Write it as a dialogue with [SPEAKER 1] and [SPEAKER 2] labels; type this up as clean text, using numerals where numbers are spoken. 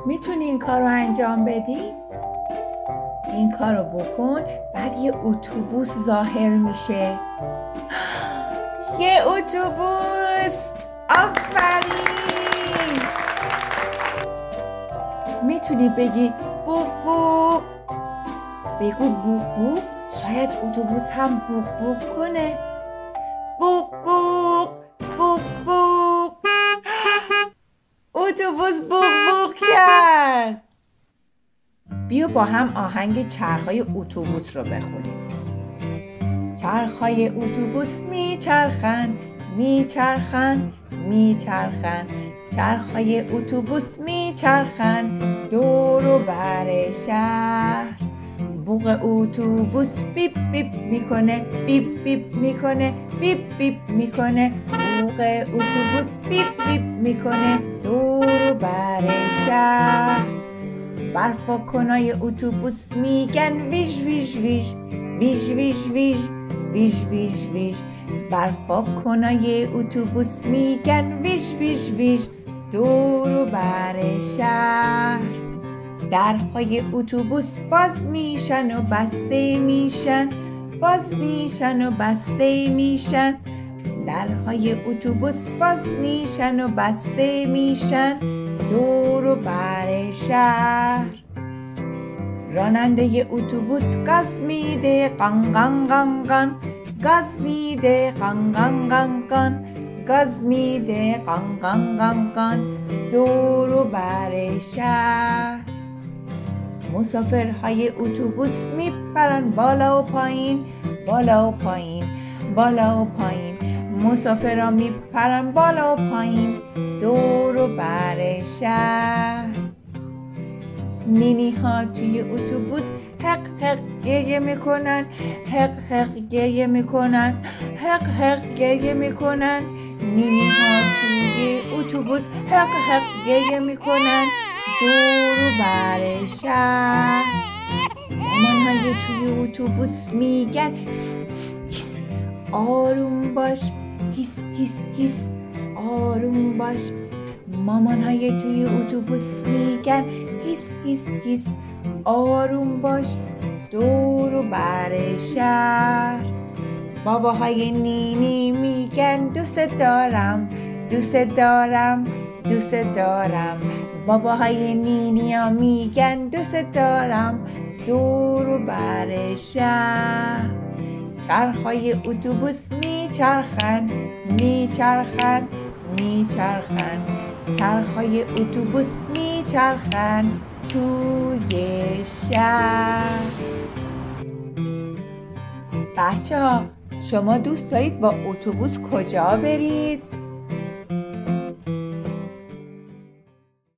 [SPEAKER 1] میتونی این کار رو انجام بدی؟ این کار رو بکن، بعد یه اتوبوس ظاهر میشه. یه اتوبوس! آفرین! میتونی بگی بوق بوق. بگو بوق بوق، شاید اتوبوس هم بوق بوق کنه. بوق بوق بوق بوق. اتوبوس بوق بوق کرد. بیا با هم آهنگ چرخهای اتوبوس رو بخونیم. چرخهای اتوبوس میچرخن، میچرخن، میچرخن. چرخهای اتوبوس میچرخن دور و بر شهر. بوق اتوبوس بیپ بیپ میکنه، بیپ بیپ میکنه، بیپ بیپ میکنه. بوق اتوبوس بیپ بیپ میکنه دور و بر شهر. برفا کنای اتوبوس میگن ویژ ویژ ویژ، ویژ ویژ ویژ، ویژ ویژ ویژ. برفا کنای اتوبوس میگن ویژ ویژ ویژ دور و بر شهر. درهای اتوبوس باز میشن و بسته میشن، باز میشن و بسته میشن. درهای اتوبوس باز میشن و بسته میشن دور و بر شهر. راننده اتوبوس گاز میده قان قان قان قان، گاز میده قان قان قان قان، گاز میده قان قان قان قان دور و بر شهر. مسافرهای اتوبوس میپرن بالا و پایین، بالا و پایین، بالا و پایین. مسافرها میپرن بالا و پایین دور و بر شهر. نینی ها توی اتوبوس حق حق گریه میکنن، حق حق گریه میکنن، حق حق گریه میکنن. نینی ها توی اتوبوس حق حق گریه میکنن دور و بر شهر. مامان های توی اتوبوس میگن هیس، آروم باش، هیس هیس هیس، آروم باش. مامان های توی اتوبوس میگن هیس هیس هیس، آروم باش دور و بر شهر. باباهای نینی میگن دوست دارم، دوست دارم، دوست دارم. باباهای نینی ها میگن دوست دارم دور و بر شهر. چرخهای اتوبوس میچرخن، میچرخن، میچرخن. چرخهای اتوبوس میچرخن توی شهر. بچه ها، شما دوست دارید با اتوبوس کجا برید؟